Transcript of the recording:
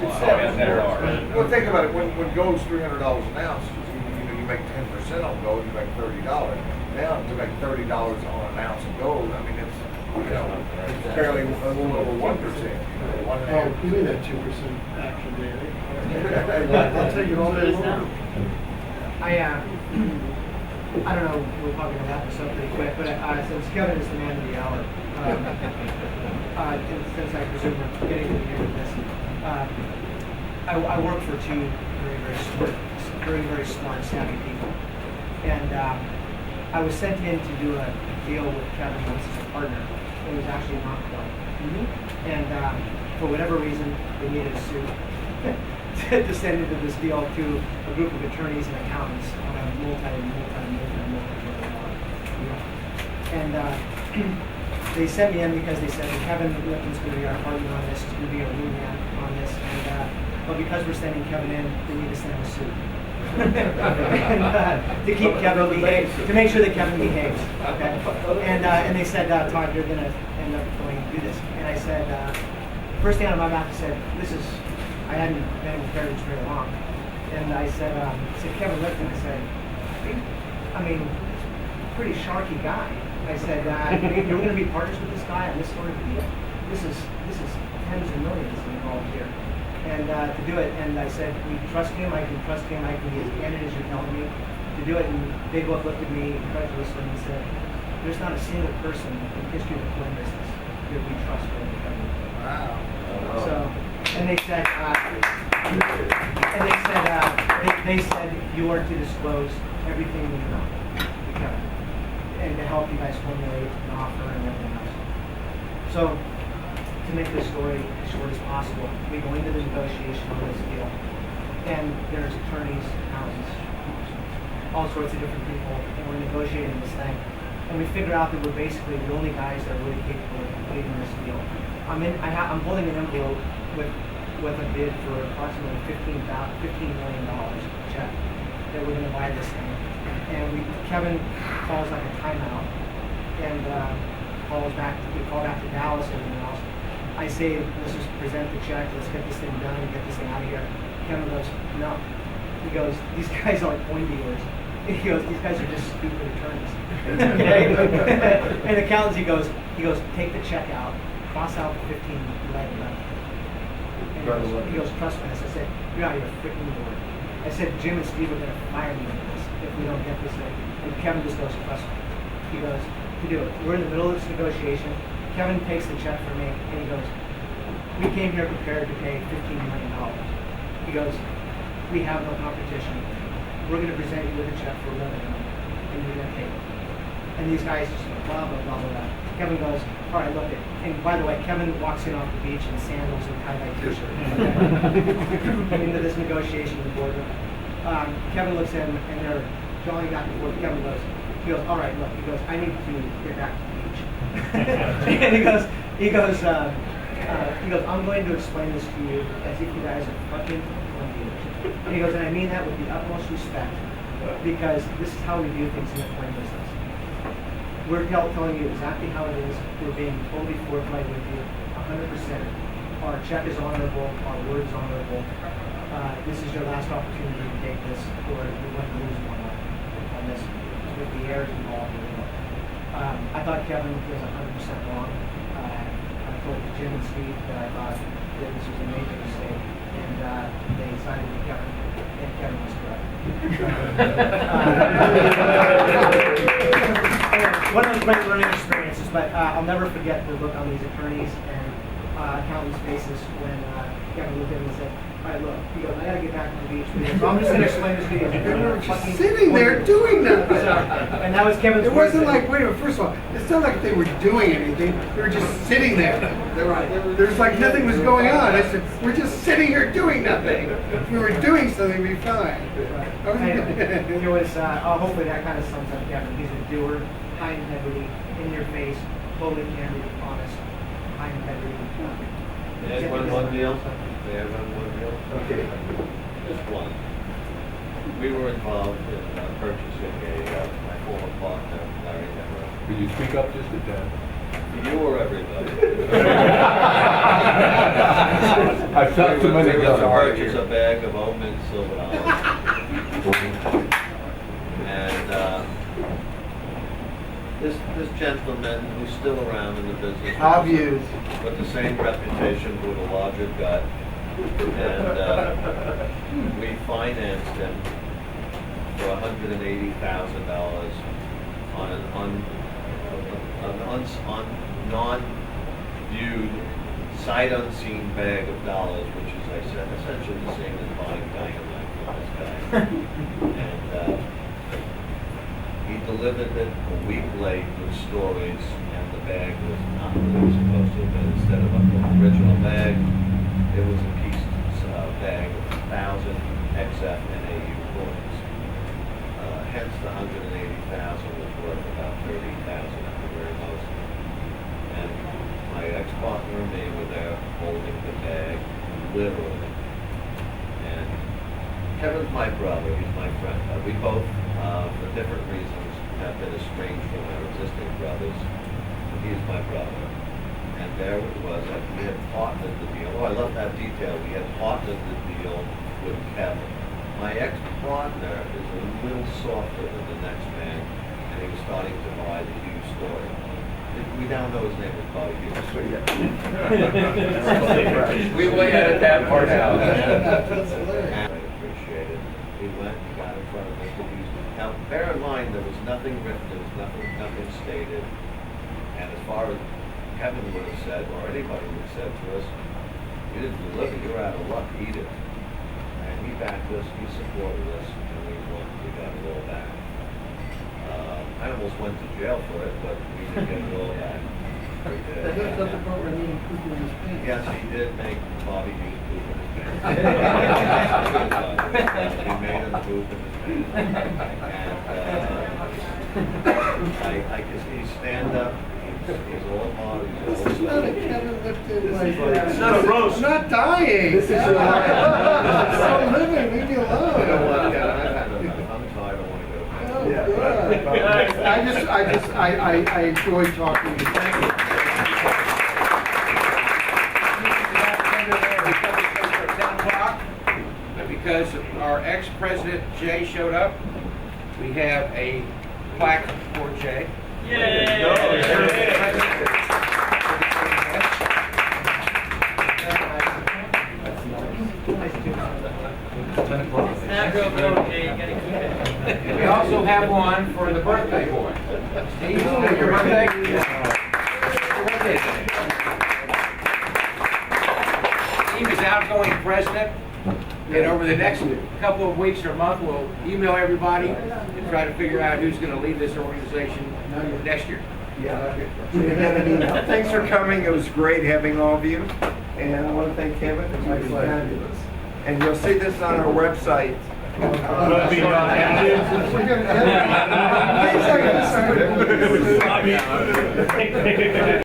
Well, think about it, when gold's $300 an ounce, you make 10% on gold, you make $30. Now, to make $30 on an ounce of gold, I mean, it's barely a little over 1%. Oh, give me that 2% action, Danny. I'll take it all day long. I don't know, we're probably going to wrap this up pretty quick, but since Kevin is the man of the hour, and since I presume we're getting to the end of this, I work for two very smart, savvy people. And I was sent in to do a deal with Kevin once as a partner. It was actually not quite. And for whatever reason, they needed a suit to send into this deal to a group of attorneys and accountants on a multi-million dollar deal. And they sent me in because they said, Kevin Lipton's going to be our partner on this, he's going to be our wingman on this, and but because we're sending Kevin in, they need to send him a suit. And, to keep Kevin behaved, to make sure that Kevin behaves. Okay? And they said, Todd, you're going to end up going and do this. And I said, first thing out of my mouth, I said, I hadn't been with Heritage very long. And I said, Kevin Lipton, I said, I mean, pretty sharky guy. I said, you're going to be partners with this guy on this sort of deal. This is tens of millions involved here. And to do it, and I said, we trust him, I can trust him, I can be as candid as you're telling me to do it. And they both looked at me incredulously and said, there's not a single person in the history of the coin business that we trust more than Kevin. Wow. So, and they said, they said you are to disclose everything you know to Kevin, and to help you guys formulate an offer and everything else. So, to make this story as short as possible, we go into the negotiation on this deal, and there's attorneys, accountants, all sorts of different people, and we're negotiating this thing. And we figure out that we're basically the only guys that are really capable of completing this deal. I'm holding an envelope with a bid for approximately $15 million check that we're going to buy this thing. And Kevin calls like a timeout, and we call back to Dallas and everything else. I say, let's just present the check, let's get this thing done and get this thing out of here. Kevin goes, no. He goes, these guys aren't coin dealers. He goes, these guys are just stupid attorneys. Okay? And accountants, he goes, take the check out, cross out the 15 right left. And he goes, trust me. I said, you're out of your freaking board. I said, Jim and Steve are going to fire me for this if we don't get this thing. And Kevin just goes, trust me. He goes, to do it. We're in the middle of this negotiation. Kevin takes the check from me, and he goes, we came here prepared to pay $15 million. He goes, we have no competition. We're going to present you with a check for $11 million, and you're going to take it. And these guys just go, blah, blah, blah, blah, blah. Kevin goes, all right, look it. And by the way, Kevin walks in off the beach in sandals and tie-dye t-shirt. Into this negotiation with the boardroom. Kevin looks at him, and they're jolly back and forth. Kevin goes, all right, look, he goes, I need to get back to the beach. And he goes, I'm going to explain this to you as if you guys are fucking coin dealers. And he goes, and I mean that with the utmost respect, because this is how we do things in the coin business. We're telling you exactly how it is. We're being totally forthright with you, 100%. Our check is honorable, our word is honorable. This is your last opportunity to take this, or you're going to lose one on this with the heirs involved. I thought Kevin was 100% wrong. I told Jim and Steve that I thought that this was a major mistake, and they sided with Kevin, and Kevin was correct. One of those great learning experiences, but I'll never forget the look on these attorneys and accountants' faces when Kevin looked at me and said, all right, look, he goes, I gotta get back to the beach. So I'm just gonna explain this to you. They were just sitting there doing nothing. And that was Kevin's. It wasn't like, wait a minute, first of all, it's not like they were doing anything. They were just sitting there. There's like nothing was going on. I said, we're just sitting here doing nothing. If we were doing something, we'd be fine. It was, hopefully that kind of sums up Kevin. He's a doer, high integrity, in your face, totally candid, honest, high integrity. They had one deal. They had one deal. Okay. Just one. We were involved in purchasing my former partner, Larry Deborah. Could you speak up just a tad? You or everybody? I've talked to many We were to others. purchase a bag of oat mint silver dollars. And this gentleman who's still around in the business. I've used. With the same reputation, with a larger gut. And we financed him for $180,000 on an non-viewed, sight unseen bag of dollars, which is, I said, essentially the same as buying dynamite from this guy. And he delivered it a week late with stories, and the bag was not what it was supposed to have been. Instead of an original bag, it was a piece bag of 1,000 XF and AU coins. Hence the 180,000 was worth about 30,000 at the very most. And my ex-partner and me were there holding the bag, literally. And Kevin's my brother, he's my friend. We both, for different reasons, have been estranged from our existing brothers. He's my brother. And there it was, that we had partnered the deal. Oh, I love that detail. We had partnered the deal with Kevin. My ex-partner is a little softer than the next man, and he was starting to buy the Hughes story. We now know his name is Bobby Hughes. We will edit that part out. That's hilarious. And I appreciate it. He went and got in front of Mr. Hughes. Now, bear in mind, there was nothing written, there was nothing stated. And as far as Kevin would have said, or anybody would have said to us, you didn't deliver, you're out of luck, eat it. And he backed us, he supported us, and we got it all back. I almost went to jail for it, but we did get it all back. We did. That's not the part where he pooped in his pants. Yes, he did make Bobby Hughes poop in his pants. He made him poop in his pants. And I can see he's stand up, he's all hard, he's This all is not a Kevin Lipton, like. It's not a roast. I'm not dying. This is I'm living, leave me alone. You know what, Kevin, I've had enough. I'm tired, I want to go to bed. Oh, good. I enjoy talking to you. Thank you. Because our ex-president Jay showed up, we have a plaque for Jay. We also have one for the birthday boy. Steve, your birthday? Steve is outgoing president, and over the next couple of weeks or month, we'll email everybody and try to figure out who's going to lead this organization next year. Thanks for coming. It was great having all of you. And I want to thank Kevin. It was fabulous. And you'll see this on our website. We're gonna-